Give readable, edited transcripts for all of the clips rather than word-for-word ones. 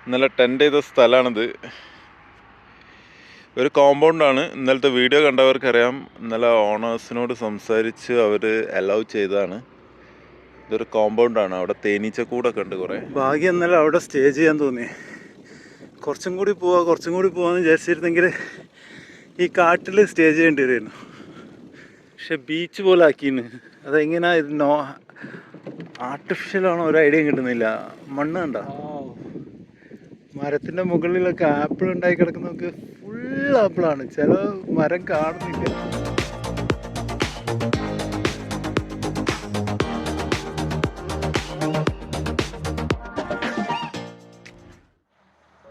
ഇന്നലെ ടെൻറ്റ് ചെയ്ത സ്ഥലമാണിത്. ഒരു കോമ്പൗണ്ടാണ്. ഇന്നലത്തെ വീഡിയോ കണ്ടവർക്കറിയാം. ഇന്നലെ ഓണേഴ്സിനോട് സംസാരിച്ച് അവർ അലൗ ചെയ്തതാണ്. ഇതൊരു കോമ്പൗണ്ടാണ്. അവിടെ തേനീച്ചക്കൂടൊക്കെ ഉണ്ട് കുറേ. ഭാഗ്യം ഇന്നലെ അവിടെ സ്റ്റേ ചെയ്യാൻ തോന്നി. കുറച്ചും കൂടി പോവാന്ന് വിചാരിച്ചിരുന്നെങ്കിൽ ഈ കാട്ടിൽ സ്റ്റേ ചെയ്യേണ്ടി വരുമായിരുന്നു. പക്ഷെ ബീച്ച് പോലെ ആക്കിന്ന്. അതെങ്ങനെയാ ഇത് ആർട്ടിഫിഷ്യലാണോ ഒരു ഐഡിയ കിട്ടുന്നില്ല. മണ്ണ് കണ്ടോ? മരത്തിൻ്റെ മുകളിലൊക്കെ ആപ്പിൾ ഉണ്ടായി കിടക്കുന്നതൊക്കെ ഫുൾ ആപ്പിളാണ്. ചില മരം കാണുന്നില്ല.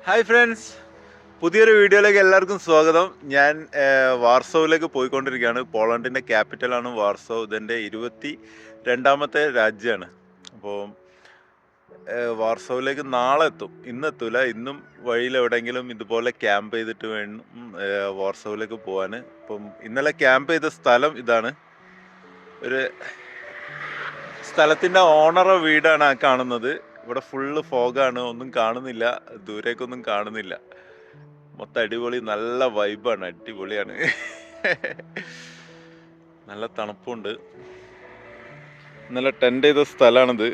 ഹായ് ഫ്രണ്ട്സ്, പുതിയൊരു വീഡിയോയിലേക്ക് എല്ലാവർക്കും സ്വാഗതം. ഞാൻ വാർസോവിലേക്ക് പോയിക്കൊണ്ടിരിക്കുകയാണ്. പോളണ്ടിൻ്റെ ക്യാപിറ്റലാണ് വാർസോ. ഇതെൻ്റെ 22ാമത്തെ രാജ്യമാണ്. അപ്പോൾ വാർസോവിലേക്ക് നാളെ എത്തും. ഇന്നെത്തൂല. ഇന്നും വഴിയിൽ എവിടെയെങ്കിലും ഇതുപോലെ ക്യാമ്പ് ചെയ്തിട്ട് വേണം വാർസോവിലേക്ക് പോകാൻ. അപ്പം ഇന്നലെ ക്യാമ്പ് ചെയ്ത സ്ഥലം ഇതാണ്. ഒരു സ്ഥലത്തിൻ്റെ ഓണറുടെ വീടാണ് ആ കാണുന്നത്. ഇവിടെ ഫുള്ള് ഫോഗാണ്, ഒന്നും കാണുന്നില്ല, ദൂരേക്കൊന്നും കാണുന്നില്ല. മൊത്തം അടിപൊളി, നല്ല വൈബാണ്, അടിപൊളിയാണ്. നല്ല തണുപ്പുണ്ട്. ഇന്നലെ ടെൻറ്റ് ചെയ്ത സ്ഥലമാണിത്.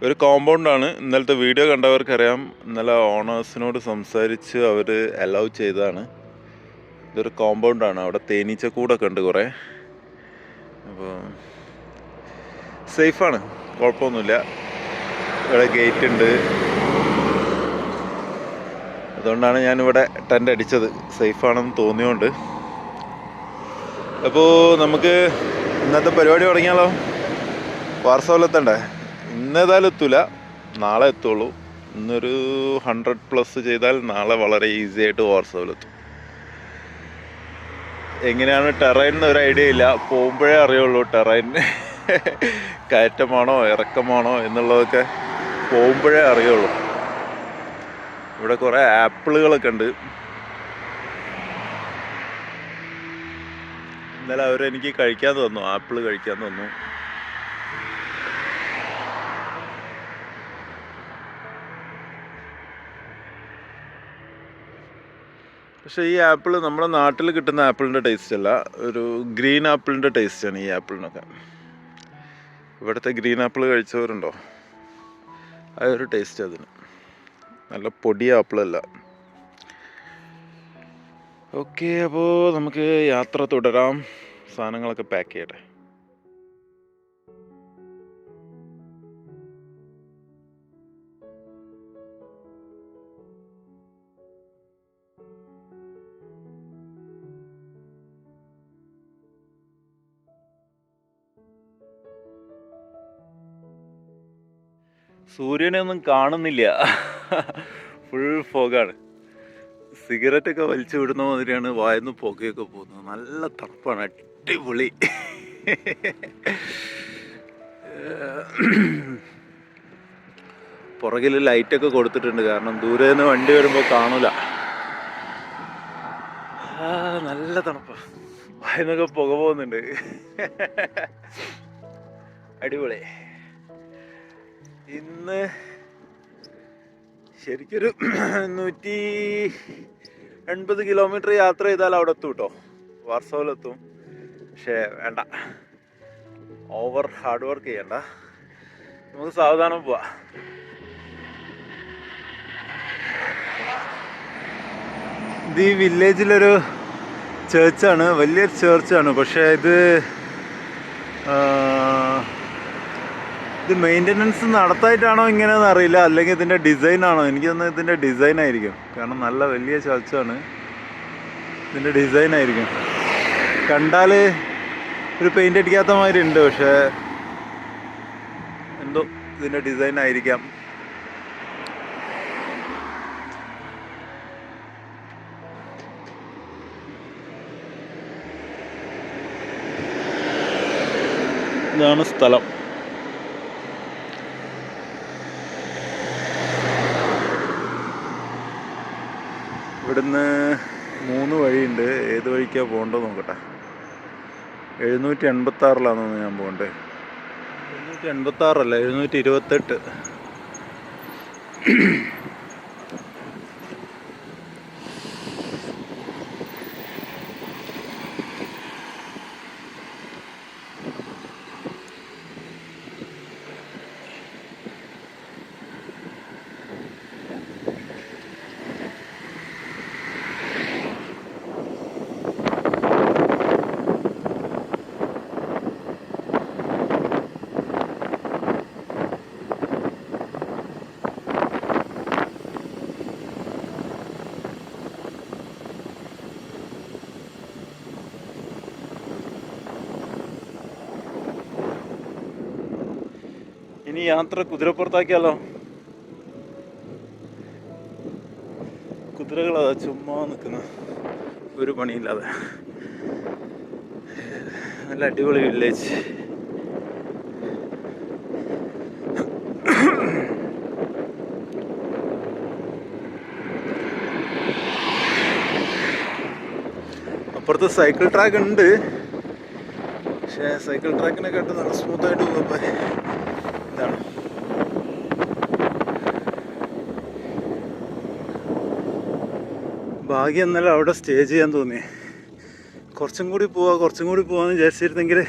ഒരു കോമ്പൗണ്ടാണ്. ഇന്നലത്തെ വീഡിയോ കണ്ടവർക്കറിയാം. ഇന്നലെ ഓണേഴ്സിനോട് സംസാരിച്ച് അവർ അലൗ ചെയ്തതാണ്. ഇതൊരു കോമ്പൗണ്ടാണ്. അവിടെ തേനീച്ചക്കൂടൊക്കെ ഉണ്ട് കുറേ. അപ്പോൾ സേഫാണ്, കുഴപ്പമൊന്നുമില്ല. ഇവിടെ ഗേറ്റ് ഉണ്ട്. അതുകൊണ്ടാണ് ഞാനിവിടെ ടെൻ്റ് അടിച്ചത്, സേഫാണെന്ന് തോന്നിയോണ്ട്. അപ്പോൾ നമുക്ക് ഇന്നത്തെ പരിപാടി തുടങ്ങിയാലോ? വാർസോവിലെത്തണ്ടേ? ഇന്നേതായാലും എത്തൂല, നാളെ എത്തുള്ളൂ. ഇന്നൊരു 100+ ചെയ്താൽ നാളെ വളരെ ഈസി ആയിട്ട് വാർസോവിലെത്തും. എങ്ങനെയാണ് ടെറൈൻ ഒരു ഐഡിയ ഇല്ല, പോകുമ്പോഴേ അറിയുള്ളൂ ടെറൈൻ കയറ്റമാണോ ഇറക്കമാണോ എന്നുള്ളതൊക്കെ പോകുമ്പോഴേ അറിയുള്ളൂ. ഇവിടെ കുറേ ആപ്പിളുകളൊക്കെ ഉണ്ട്. ഇന്നലെ അവരെനിക്ക് കഴിക്കാൻ തന്നു, ആപ്പിൾ കഴിക്കാൻ തന്നു. പക്ഷേ ഈ ആപ്പിൾ നമ്മുടെ നാട്ടിൽ കിട്ടുന്ന ആപ്പിളിൻ്റെ ടേസ്റ്റ് അല്ല, ഒരു ഗ്രീൻ ആപ്പിളിൻ്റെ ടേസ്റ്റാണ് ഈ ആപ്പിളിനൊക്കെ. ഇവിടുത്തെ ഗ്രീൻ ആപ്പിൾ കഴിച്ചവരുണ്ടോ? ആ ഒരു ടേസ്റ്റ് അതിന്. നല്ല പൊടിയ ആപ്പിളല്ല. ഓക്കെ, അപ്പോൾ നമുക്ക് യാത്ര തുടരാം. സാധനങ്ങളൊക്കെ പാക്ക് ചെയ്യട്ടെ. സൂര്യനെ ഒന്നും കാണുന്നില്ല, ഫുൾ ഫോഗാണ്. സിഗരറ്റൊക്കെ വലിച്ചു വിടുന്ന മാതിരിയാണ് വായന്ന് പുകയൊക്കെ പോകുന്നത്. നല്ല തണുപ്പാണ്, അടിപൊളി. പുറകിൽ ലൈറ്റൊക്കെ കൊടുത്തിട്ടുണ്ട്, കാരണം ദൂരെ നിന്ന് വണ്ടി വരുമ്പോൾ കാണൂല. നല്ല തണുപ്പാണ്, വായന്നൊക്കെ പുക പോകുന്നുണ്ട്. അടിപൊളി. ഇന്ന് ശരിക്കൊരു 180 കിലോമീറ്റർ യാത്ര ചെയ്താൽ അവിടെ എത്തും കേട്ടോ, വാർസോവിലെത്തും. പക്ഷേ വേണ്ട, ഓവർ ഹാർഡ് വർക്ക് ചെയ്യണ്ട, നമുക്ക് സാവധാനം പോവാം. ഇത് ഈ വില്ലേജിലൊരു ചേർച്ചാണ്, വലിയൊരു ചേർച്ചാണ്. പക്ഷേ ഇത് മെയിൻ്റനൻസ് നടത്തായിട്ടാണോ ഇങ്ങനെയെന്ന് അറിയില്ല, അല്ലെങ്കിൽ ഇതിൻ്റെ ഡിസൈനാണോ. എനിക്ക് തോന്നുന്നത് ഇതിൻ്റെ ഡിസൈനായിരിക്കും, കാരണം നല്ല വലിയ ചർച്ചാണ്. ഇതിൻ്റെ ഡിസൈനായിരിക്കും. കണ്ടാൽ ഒരു പെയിൻ്റ് അടിക്കാത്ത മാതിരി ഉണ്ട്, പക്ഷേ എന്തോ ഇതിൻ്റെ ഡിസൈനായിരിക്കാം. ഇതാണ് സ്ഥലം. ഇവിടുന്ന് 3 വഴിയുണ്ട്. ഏത് വഴിക്കാണ് പോകേണ്ടത് നോക്കട്ടെ. 786 ഞാൻ പോകണ്ടേ. 786 അല്ല, 728. ഇനി യാത്ര കുതിരപ്പുറത്താക്കിയാലോ? കുതിരകളതാ ചുമ്മാ നിൽക്കുന്ന, ഒരു പണിയില്ലാതെ. നല്ല അടിപൊളി വില്ലേജ്. അപ്പുറത്ത് സൈക്കിൾ ട്രാക്ക് ഉണ്ട്, പക്ഷേ സൈക്കിൾ ട്രാക്കിനെക്കാട്ട് നല്ല സ്മൂത്തായിട്ട് പോകുമ്പോൾ ഇതാണ്. ഭാഗ്യം എന്നാലും അവിടെ സ്റ്റേ ചെയ്യാൻ തോന്നി. കുറച്ചും കൂടി പോവാന്ന് വിചാരിച്ചിരുന്നെങ്കിൽ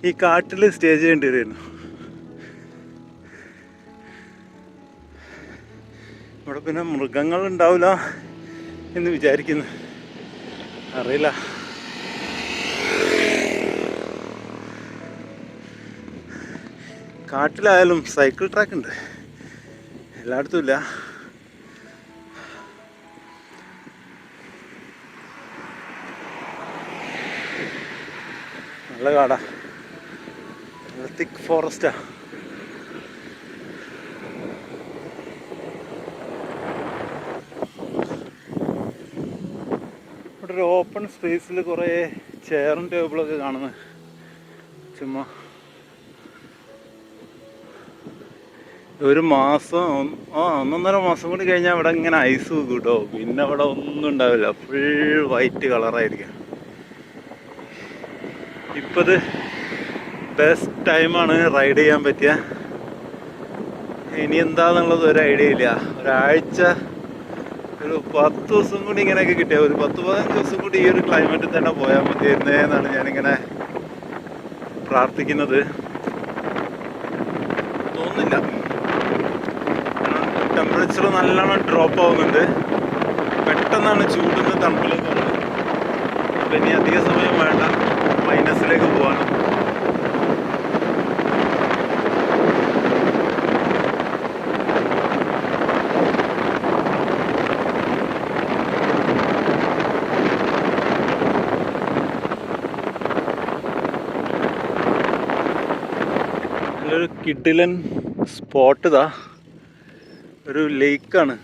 ഈ കാട്ടിൽ സ്റ്റേ ചെയ്യേണ്ടി വരുമായിരുന്നു. ഇവിടെ പിന്നെ മൃഗങ്ങൾ ഉണ്ടാവില്ല എന്ന് വിചാരിക്കുന്നു, അറിയില്ല. കാട്ടിലായാലും സൈക്കിൾ ട്രാക്ക് ഉണ്ട്, എല്ലായിടത്തും ഇല്ല. നല്ല കാടാ, നല്ല തിക്ക് ഫോറസ്റ്റാ. ഇവിടെ ഒരു ഓപ്പൺ സ്പേസിൽ കുറേ ചെയറും ടേബിളൊക്കെ കാണുന്നത് ചുമ്മാ. ഒരു മാസം 1.5 മാസം കൂടി കഴിഞ്ഞാൽ ഇവിടെ ഇങ്ങനെ ഐസ് വെക്കും കേട്ടോ. പിന്നെ അവിടെ ഒന്നും ഉണ്ടാവില്ല, ഫുൾ വൈറ്റ് കളറായിരിക്കും. ഇപ്പം ഇത് ബെസ്റ്റ് ടൈമാണ് റൈഡ് ചെയ്യാൻ പറ്റിയ. ഇനി എന്താണെന്നുള്ളത് ഒരു ഐഡിയ ഇല്ല. ഒരാഴ്ച, ഒരു 10 ദിവസം കൂടി ഇങ്ങനെയൊക്കെ കിട്ടിയ, ഒരു 10-15 ദിവസം കൂടി ഈ ഒരു ക്ലൈമറ്റിൽ തന്നെ പോയാൽ മതിയായിരുന്നേന്നാണ് ഞാനിങ്ങനെ പ്രാർത്ഥിക്കുന്നത്. തോന്നുന്നില്ല, ടെമ്പറേച്ചർ നല്ലോണം ഡ്രോപ്പ് ആവുന്നുണ്ട്. പെട്ടെന്നാണ് ചൂടിന്ന് തണുപ്പിലേക്ക് പോകുന്നത്. അപ്പം ഇനി അധിക സമയം വേണ്ട മൈനസിലേക്ക് പോകാനും. നല്ലൊരു കിഡിലൻ സ്പോട്ട് ഇതാ, ഒരു ലേക്കാണ്,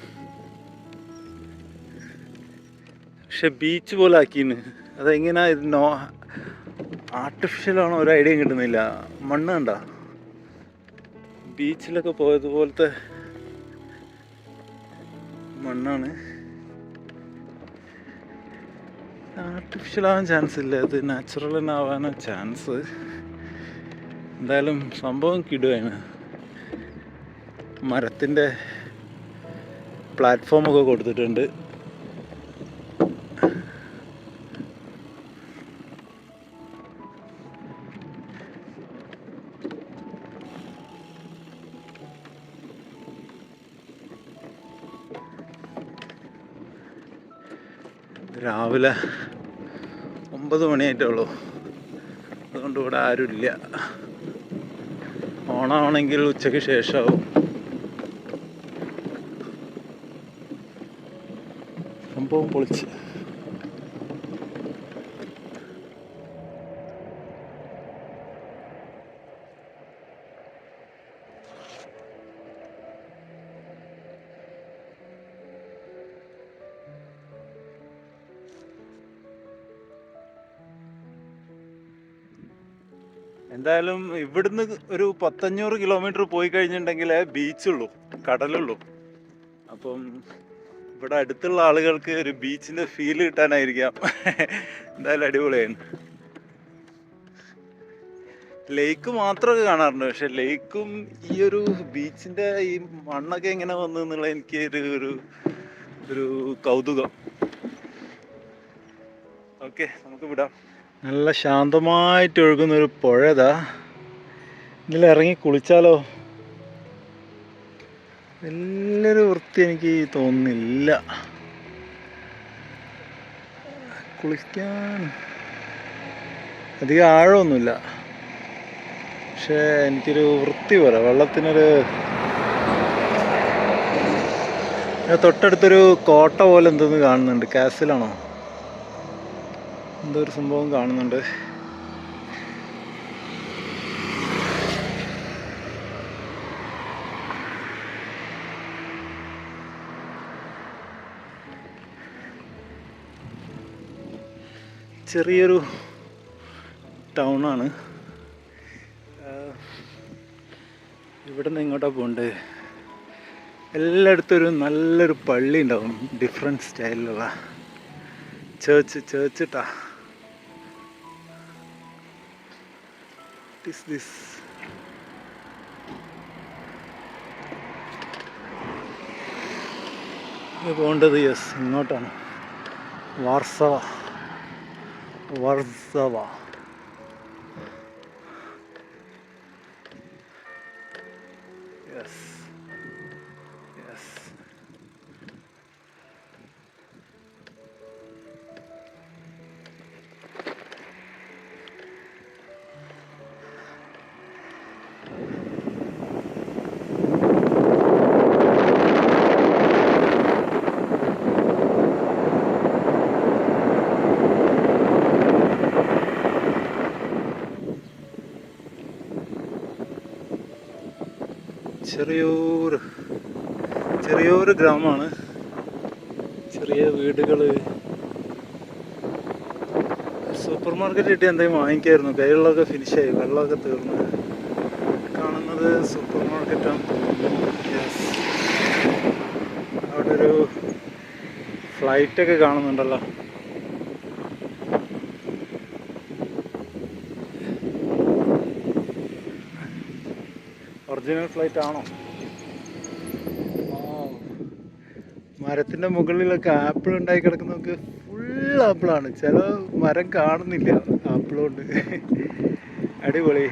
പക്ഷെ ബീച്ച് പോലെ ആക്കിന്ന്. അതെങ്ങനെയാ ഇത് ആർട്ടിഫിഷ്യലാണോ ഒരു ഐഡിയ കിട്ടുന്നില്ല. മണ്ണ് കണ്ട ബീച്ചിലൊക്കെ പോയതുപോലത്തെ മണ്ണാണ്. ആർട്ടിഫിഷ്യൽ ആവാൻ ചാൻസ് ഇല്ല, ഇത് നാച്ചുറൽ തന്നെ ആവാനാണ് ചാൻസ്. എന്തായാലും സംഭവം കിടുവാണ്. മരത്തിൻ്റെ പ്ലാറ്റ്ഫോമൊക്കെ കൊടുത്തിട്ടുണ്ട്. രാവിലെ 9 മണിയായിട്ടേ ഉള്ളൂ, അതുകൊണ്ട് ഇവിടെ ആരുമില്ല. ഓണമാണെങ്കിൽ ഉച്ചയ്ക്ക് ശേഷമാവും. സംഭവം പൊളിച്ച്. എന്തായാലും ഇവിടുന്ന് ഒരു 100-500 കിലോമീറ്റർ പോയി കഴിഞ്ഞിട്ടുണ്ടെങ്കിലേ ബീച്ചുള്ളൂ, കടലുള്ളൂ. അപ്പം ഇവിടെ അടുത്തുള്ള ആളുകൾക്ക് ഒരു ബീച്ചിൻ്റെ ഫീൽ കിട്ടാനായിരിക്കാം. എന്തായാലും അടിപൊളിയാണ്. ലേക്ക് മാത്രമൊക്കെ കാണാറുണ്ട്, പക്ഷെ ലേക്കും ഈ ഒരു ബീച്ചിന്റെ ഈ മണ്ണൊക്കെ എങ്ങനെ വന്നു എന്നുള്ള എനിക്ക് ഒരു ഒരു കൗതുകം. ഓക്കെ, നമുക്ക് വിടാം. നല്ല ശാന്തമായിട്ട് ഒഴുകുന്നൊരു പുഴതാ. ഇതിൽ ഇറങ്ങി കുളിച്ചാലോ? വലിയൊരു വൃത്തി എനിക്ക് തോന്നുന്നില്ല കുളിക്കാൻ. അധികം ആഴമൊന്നുമില്ല, പക്ഷേ എനിക്കൊരു വൃത്തി പോലെ വെള്ളത്തിനൊരു. തൊട്ടടുത്തൊരു കോട്ട പോലെ എന്തോന്ന് കാണുന്നുണ്ട്. കാസിലാണോ എന്തോ ഒരു സംഭവം കാണുന്നുണ്ട്. ചെറിയൊരു ടൗണാണ്. ഇവിടെ നിന്ന് ഇങ്ങോട്ടാ പോകണ്ടേ? എല്ലായിടത്തും ഒരു നല്ലൊരു പള്ളി ഉണ്ടാവും, ഡിഫറെൻറ്റ് സ്റ്റൈലിലുള്ള ചേർച്ച് ഇട്ടാ. What is this? പോകേണ്ടത് യെസ് ഇങ്ങോട്ടാണ്. വാർസവ. യെസ്. ചെറിയൊരു ഗ്രാമമാണ്. ചെറിയ വീടുകൾ. സൂപ്പർ മാർക്കറ്റ് കിട്ടി എന്തെങ്കിലും വാങ്ങിക്കായിരുന്നു. കൈകളിലൊക്കെ ഫിനിഷായി, വെള്ളമൊക്കെ തീർന്നു. കാണുന്നത് സൂപ്പർ മാർക്കറ്റാണ് തോന്നുന്നു. യെസ്. അവിടെ ഒരു ഫ്ലൈറ്റൊക്കെ കാണുന്നുണ്ടല്ലോ. ഒറിജിനൽ ഫ്ലൈറ്റ് ആണോ? മരത്തിൻ്റെ മുകളിലൊക്കെ ആപ്പിൾ ഉണ്ടായി കിടക്കുന്നതൊക്കെ ഫുൾ ആപ്പിളാണ്. ചില മരം കാണുന്നില്ല ആപ്പിളുണ്ട്. അടിപൊളി.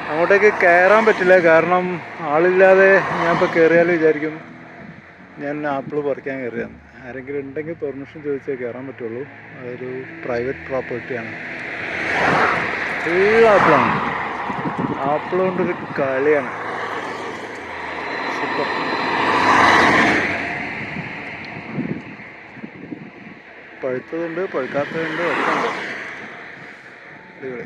അങ്ങോട്ടേക്ക് കയറാൻ പറ്റില്ല, കാരണം ആളില്ലാതെ ഞാൻ ഇപ്പോൾ കയറിയാലും വിചാരിക്കും ഞാൻ ആപ്പിൾ പറിക്കാൻ കയറിയാണ്. ആരെങ്കിലും ഉണ്ടെങ്കിൽ പെർമിഷൻ ചോദിച്ചേ കയറാൻ പറ്റുള്ളൂ. അതൊരു പ്രൈവറ്റ് പ്രോപ്പർട്ടിയാണ്. ഫുൾ ആപ്പിളാണ്. ആപ്പിൾ കൊണ്ടൊരു കളിയാണ്. സൂപ്പർ. പഴുത്തതുണ്ട്, പഴുക്കാത്തതുണ്ട്, ഒക്കെ ഉണ്ട്. അടിപൊളി.